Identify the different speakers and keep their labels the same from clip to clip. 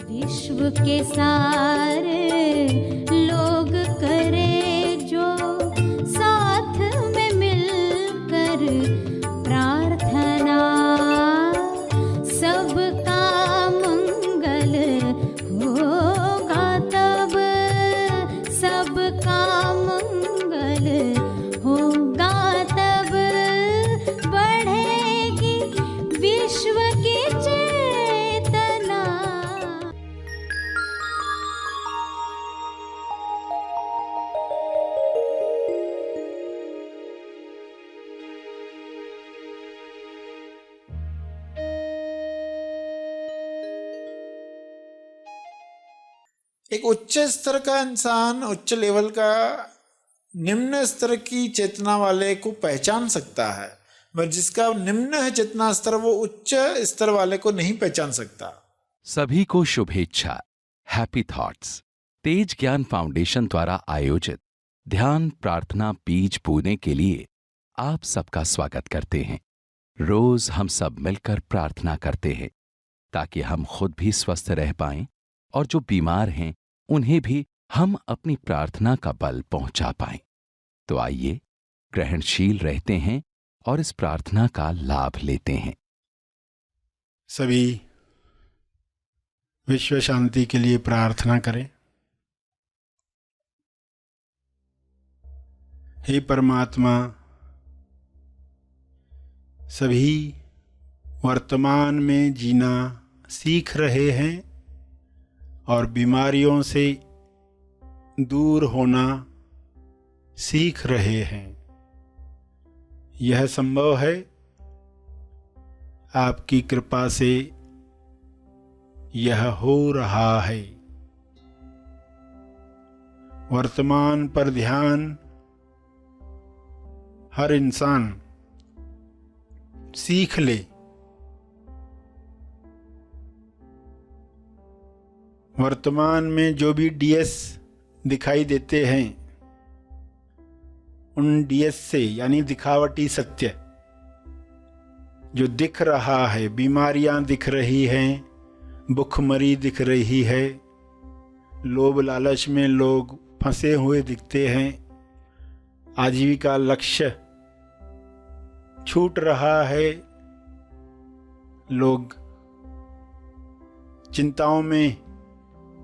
Speaker 1: विश्व के सारे लोग करे जो साथ में मिलकर प्रार्थना, सबका मंगल होगा तब, सबका मंगल होगा तब, बढ़ेगी विश्व की चेतना।
Speaker 2: एक उच्च स्तर का इंसान उच्च लेवल का निम्न स्तर की चेतना वाले को पहचान सकता है, मगर जिसका निम्न है चेतना स्तर वो उच्च स्तर वाले को नहीं पहचान सकता।
Speaker 3: सभी को शुभेच्छा। हैप्पी थॉट्स तेज ज्ञान फाउंडेशन द्वारा आयोजित ध्यान प्रार्थना बीज बोने के लिए आप सबका स्वागत करते हैं। रोज हम सब मिलकर प्रार्थना करते हैं ताकि हम खुद भी स्वस्थ रह पाएं और जो बीमार हैं उन्हें भी हम अपनी प्रार्थना का बल पहुंचा पाएं। तो आइए ग्रहणशील रहते हैं और इस प्रार्थना का लाभ लेते हैं।
Speaker 4: सभी विश्व शांति के लिए प्रार्थना करें। हे परमात्मा, सभी वर्तमान में जीना सीख रहे हैं और बीमारियों से दूर होना सीख रहे हैं। यह संभव है आपकी कृपा से, यह हो रहा है। वर्तमान पर ध्यान हर इंसान सीख ले। वर्तमान में जो भी डीएस दिखाई देते हैं, उन डीएस से यानी दिखावटी सत्य जो दिख रहा है, बीमारियां दिख रही हैं, भुखमरी दिख रही है, लोभ लालच में लोग फंसे हुए दिखते हैं, आजीविका लक्ष्य छूट रहा है, लोग चिंताओं में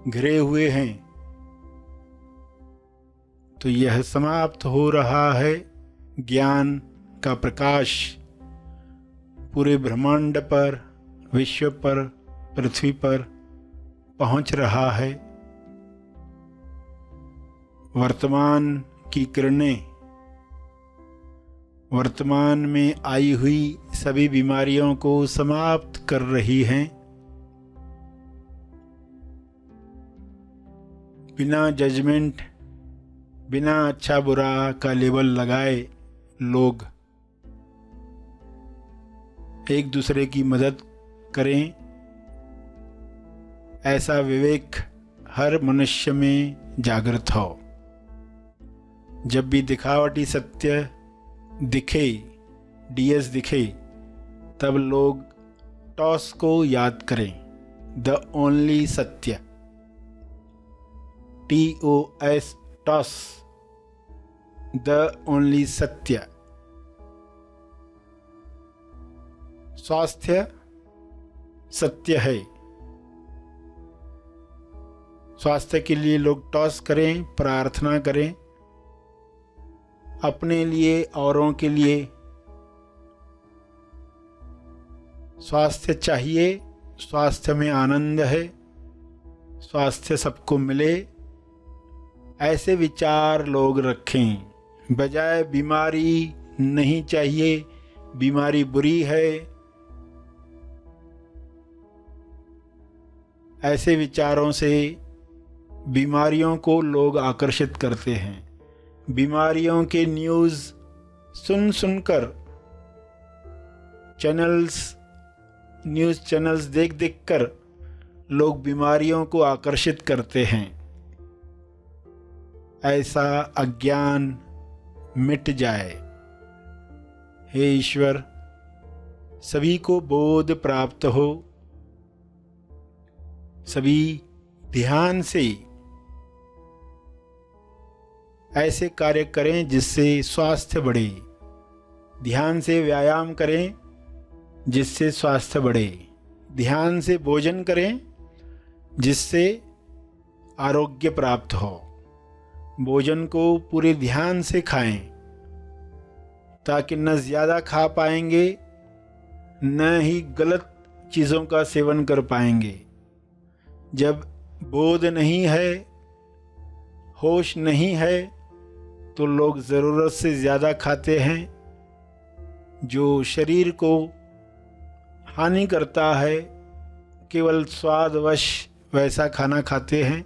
Speaker 4: घिरे हुए हैं, तो यह समाप्त हो रहा है। ज्ञान का प्रकाश पूरे ब्रह्मांड पर, विश्व पर, पृथ्वी पर पहुंच रहा है। वर्तमान की किरणें वर्तमान में आई हुई सभी बीमारियों को समाप्त कर रही हैं। बिना जजमेंट, बिना अच्छा बुरा का लेबल लगाए लोग एक दूसरे की मदद करें, ऐसा विवेक हर मनुष्य में जागृत हो। जब भी दिखावटी सत्य दिखे, डीएस दिखे, तब लोग टॉस को याद करें, द ओनली सत्य, TOS, टॉस, द ओनली सत्य। स्वास्थ्य सत्य है। स्वास्थ्य के लिए लोग टॉस करें, प्रार्थना करें, अपने लिए, औरों के लिए। स्वास्थ्य चाहिए, स्वास्थ्य में आनंद है, स्वास्थ्य सबको मिले, ऐसे विचार लोग रखें। बजाय बीमारी नहीं चाहिए, बीमारी बुरी है, ऐसे विचारों से बीमारियों को लोग आकर्षित करते हैं। बीमारियों के न्यूज़ सुन सुनकर, न्यूज़ चैनल्स देख देख कर लोग बीमारियों को आकर्षित करते हैं। ऐसा अज्ञान मिट जाए। हे ईश्वर, सभी को बोध प्राप्त हो, सभी ध्यान से ऐसे कार्य करें जिससे स्वास्थ्य बढ़े। ध्यान से व्यायाम करें जिससे स्वास्थ्य बढ़े। ध्यान से भोजन करें जिससे आरोग्य प्राप्त हो। भोजन को पूरे ध्यान से खाएं ताकि न ज़्यादा खा पाएंगे न ही गलत चीज़ों का सेवन कर पाएंगे। जब बोध नहीं है, होश नहीं है, तो लोग ज़रूरत से ज़्यादा खाते हैं, जो शरीर को हानि करता है। केवल स्वादवश वैसा खाना खाते हैं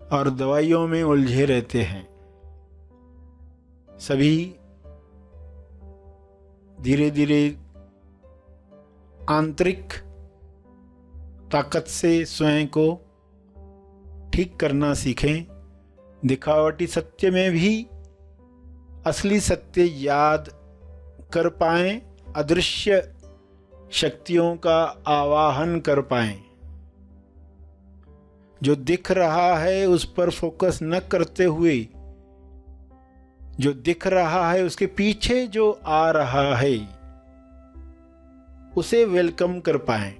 Speaker 4: और दवाइयों में उलझे रहते हैं। सभी धीरे धीरे आंतरिक ताकत से स्वयं को ठीक करना सीखें। दिखावटी सत्य में भी असली सत्य याद कर पाएं, अदृश्य शक्तियों का आवाहन कर पाएं। जो दिख रहा है उस पर फोकस न करते हुए, जो दिख रहा है उसके पीछे जो आ रहा है उसे वेलकम कर पाएं।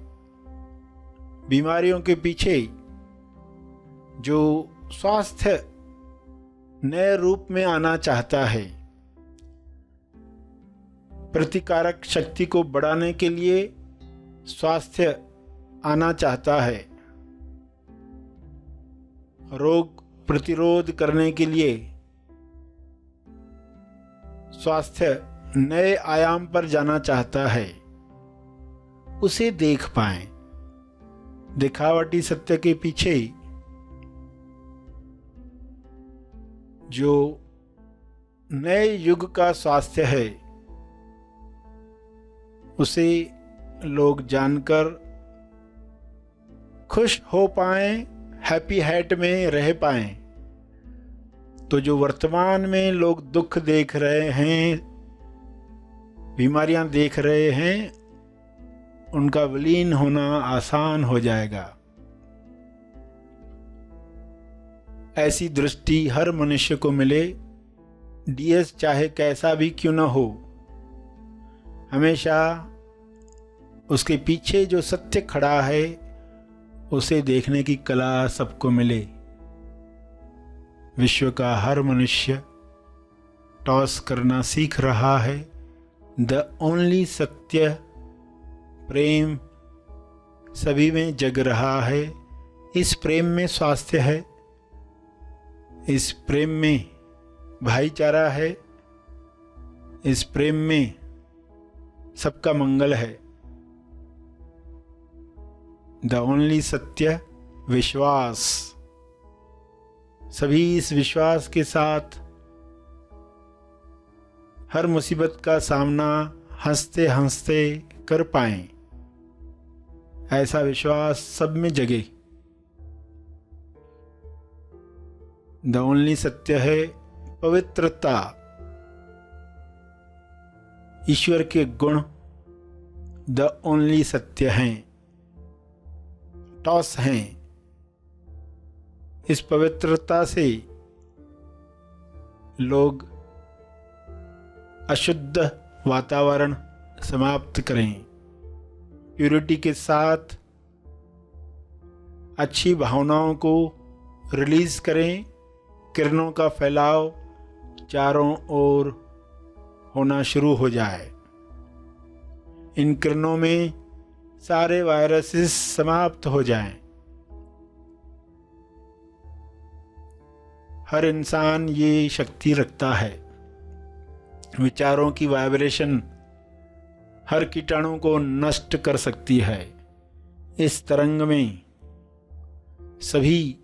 Speaker 4: बीमारियों के पीछे जो स्वास्थ्य नए रूप में आना चाहता है, प्रतिकारक शक्ति को बढ़ाने के लिए स्वास्थ्य आना चाहता है, रोग प्रतिरोध करने के लिए स्वास्थ्य नए आयाम पर जाना चाहता है, उसे देख पाएं। दिखावटी सत्य के पीछे जो नए युग का स्वास्थ्य है उसे लोग जानकर खुश हो पाएं, हैप्पी हैट में रह पाएं। तो जो वर्तमान में लोग दुख देख रहे हैं, बीमारियां देख रहे हैं, उनका विलीन होना आसान हो जाएगा। ऐसी दृष्टि हर मनुष्य को मिले, डीएस चाहे कैसा भी क्यों न हो। हमेशा उसके पीछे जो सत्य खड़ा है उसे देखने की कला सबको मिले। विश्व का हर मनुष्य टॉस करना सीख रहा है। द ओनली सत्य प्रेम सभी में जग रहा है। इस प्रेम में स्वास्थ्य है, इस प्रेम में भाईचारा है, इस प्रेम में सबका मंगल है। द ओनली सत्य विश्वास। सभी इस विश्वास के साथ हर मुसीबत का सामना हंसते हंसते कर पाएं, ऐसा विश्वास सब में जगे। द ओनली सत्य है पवित्रता। ईश्वर के गुण द ओनली सत्य हैं, टॉस हैं। इस पवित्रता से लोग अशुद्ध वातावरण समाप्त करें, प्यूरिटी के साथ अच्छी भावनाओं को रिलीज करें। किरणों का फैलाव चारों ओर होना शुरू हो जाए। इन किरणों में सारे वायरसेस समाप्त हो जाएं। हर इंसान ये शक्ति रखता है। विचारों की वाइब्रेशन हर कीटाणु को नष्ट कर सकती है। इस तरंग में सभी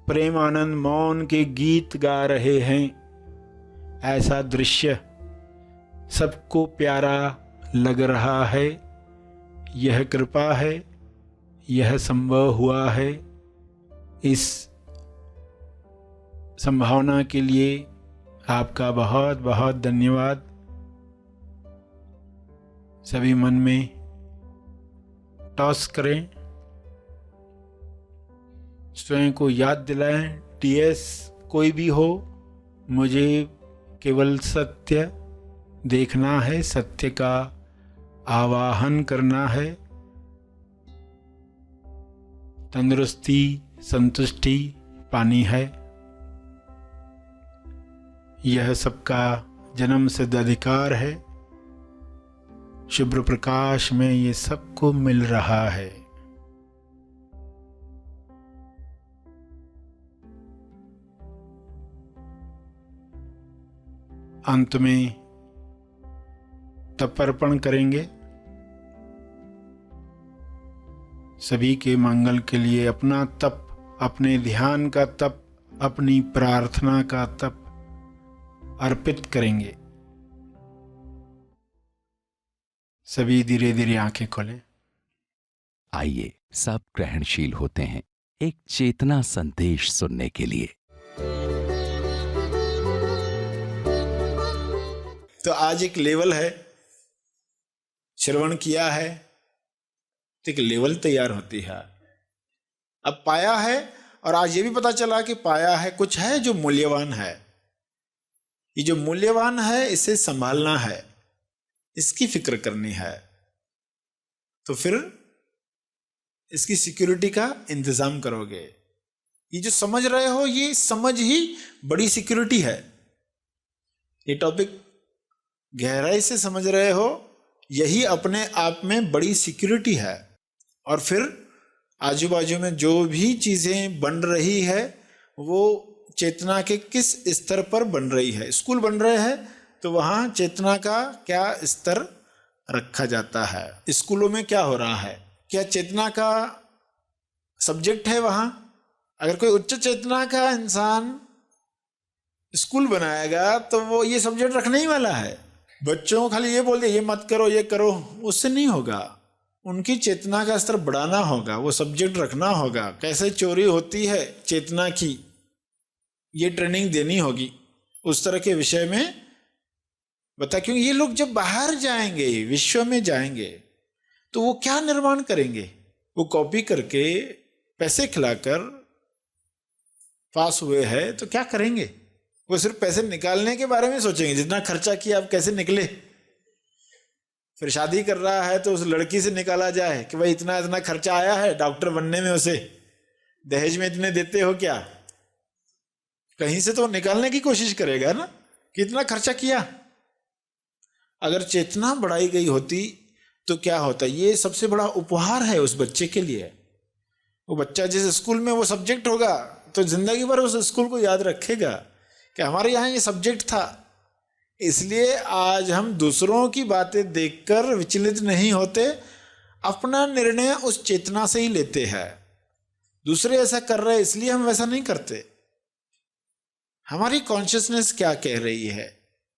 Speaker 4: प्रेम आनंद मौन के गीत गा रहे हैं। ऐसा दृश्य सबको प्यारा लग रहा है। यह कृपा है, यह संभव हुआ है। इस संभावना के लिए आपका बहुत बहुत धन्यवाद। सभी मन में टॉस करें, स्वयं को याद दिलाएं, टीएस कोई भी हो, मुझे केवल सत्य देखना है, सत्य का आवाहन करना है। तंदुरुस्ती, संतुष्टि पानी है। यह सबका जन्म सिद्ध अधिकार है। शुभ्र प्रकाश में ये सबको मिल रहा है। अंत में तप अर्पण करेंगे। सभी के मंगल के लिए अपना तप, अपने ध्यान का तप, अपनी प्रार्थना का तप अर्पित करेंगे। सभी धीरे धीरे आंखें खोलें।
Speaker 3: आइए सब ग्रहणशील होते हैं एक चेतना संदेश सुनने के लिए।
Speaker 2: तो आज एक लेवल है, श्रवण किया है तो एक लेवल तैयार होती है। अब पाया है और आज ये भी पता चला कि पाया है कुछ है जो मूल्यवान है। ये जो मूल्यवान है इसे संभालना है, इसकी फिक्र करनी है, तो फिर इसकी सिक्योरिटी का इंतजाम करोगे। ये जो समझ रहे हो ये समझ ही बड़ी सिक्योरिटी है। ये टॉपिक गहराई से समझ रहे हो, यही अपने आप में बड़ी सिक्योरिटी है। और फिर आजू बाजू में जो भी चीजें बन रही है वो चेतना के किस स्तर पर बन रही है। स्कूल बन रहे हैं तो वहाँ चेतना का क्या स्तर रखा जाता है, स्कूलों में क्या हो रहा है, क्या चेतना का सब्जेक्ट है वहाँ। अगर कोई उच्च चेतना का इंसान स्कूल बनाएगा तो वो ये सब्जेक्ट रखने ही वाला है। बच्चों को खाली ये बोल दे ये मत करो ये करो, उससे नहीं होगा। उनकी चेतना का स्तर बढ़ाना होगा, वो सब्जेक्ट रखना होगा। कैसे चोरी होती है चेतना की, ये ट्रेनिंग देनी होगी। उस तरह के विषय में बता, क्योंकि ये लोग जब बाहर जाएंगे, विश्व में जाएंगे, तो वो क्या निर्माण करेंगे। वो कॉपी करके पैसे खिलाकर पास हुए हैं तो क्या करेंगे। वो सिर्फ पैसे निकालने के बारे में सोचेंगे, जितना खर्चा किया अब कैसे निकले। फिर शादी कर रहा है तो उस लड़की से निकाला जाए कि भाई इतना इतना खर्चा आया है डॉक्टर बनने में, उसे दहेज में इतने देते हो क्या। कहीं से तो निकालने की कोशिश करेगा ना कि इतना खर्चा किया। अगर चेतना बढ़ाई गई होती तो क्या होता। ये सबसे बड़ा उपहार है उस बच्चे के लिए। वो बच्चा जिस स्कूल में वो सब्जेक्ट होगा तो जिंदगी भर उस स्कूल को याद रखेगा कि हमारे यहाँ ये सब्जेक्ट था। इसलिए आज हम दूसरों की बातें देखकर विचलित नहीं होते, अपना निर्णय उस चेतना से ही लेते हैं। दूसरे ऐसा कर रहे इसलिए हम वैसा नहीं करते। हमारी कॉन्शियसनेस क्या कह रही है,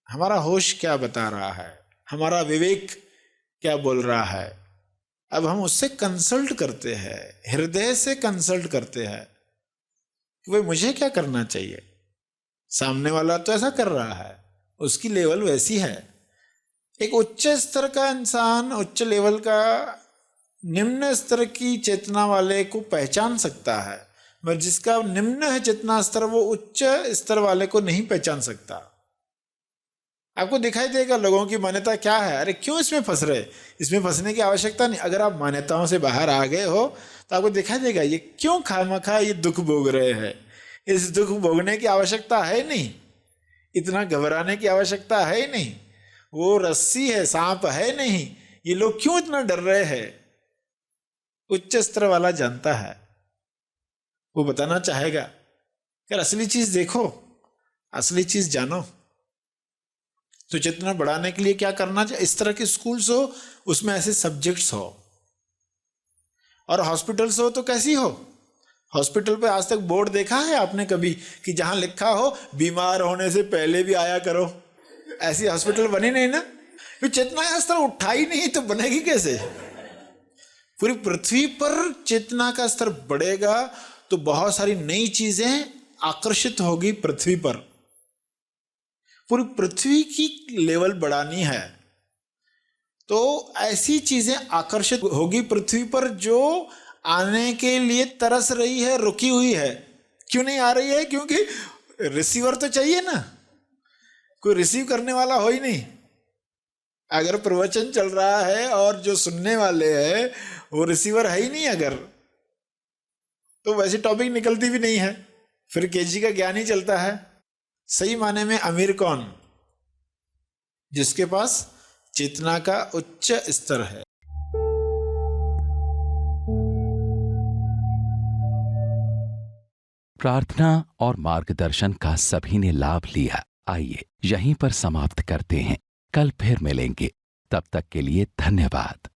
Speaker 2: हमारा होश क्या बता रहा है, हमारा विवेक क्या बोल रहा है। अब हम उससे कंसल्ट करते हैं, हृदय से कंसल्ट करते हैं कि भाई मुझे क्या करना चाहिए। सामने वाला तो ऐसा कर रहा है, उसकी लेवल वैसी है। एक उच्च स्तर का इंसान उच्च लेवल का निम्न स्तर की चेतना वाले को पहचान सकता है, मगर जिसका निम्न है चेतना स्तर वो उच्च स्तर वाले को नहीं पहचान सकता। आपको दिखाई देगा लोगों की मान्यता क्या है। अरे क्यों इसमें फंस रहे, इसमें फंसने की आवश्यकता नहीं। अगर आप मान्यताओं से बाहर आ गए हो तो आपको दिखाई देगा ये क्यों खामखा ये दुख भोग रहे हैं। इस दुख भोगने की आवश्यकता है नहीं, इतना घबराने की आवश्यकता है नहीं। वो रस्सी है, सांप है नहीं, ये लोग क्यों इतना डर रहे हैं। उच्च स्तर वाला जानता है, वो बताना चाहेगा कि असली चीज देखो, असली चीज जानो। तो चेतना बढ़ाने के लिए क्या करना चाहिए। इस तरह के स्कूल्स हो, उसमें ऐसे सब्जेक्ट्स हो। और हॉस्पिटल्स हो तो कैसी हो। हॉस्पिटल पे आज तक बोर्ड देखा है आपने कभी कि जहां लिखा हो बीमार होने से पहले भी आया करो। ऐसी हॉस्पिटल बनी नहीं ना। तो चेतना का स्तर उठा ही नहीं तो बनेगी कैसे। पूरी पृथ्वी पर चेतना का स्तर बढ़ेगा तो बहुत सारी नई चीजें आकर्षित होगी पृथ्वी पर। पूरी पृथ्वी की लेवल बढ़ानी है तो ऐसी चीजें आकर्षित होगी पृथ्वी पर जो आने के लिए तरस रही है, रुकी हुई है। क्यों नहीं आ रही है? क्योंकि रिसीवर तो चाहिए ना, कोई रिसीव करने वाला हो ही नहीं। अगर प्रवचन चल रहा है और जो सुनने वाले हैं वो रिसीवर है ही नहीं अगर, तो वैसी टॉपिक निकलती भी नहीं है, फिर केजी का ज्ञान ही चलता है। सही माने में अमीर कौन? जिसके पास चेतना का उच्च स्तर है।
Speaker 3: प्रार्थना और मार्गदर्शन का सभी ने लाभ लिया। आइए यहीं पर समाप्त करते हैं, कल फिर मिलेंगे। तब तक के लिए धन्यवाद।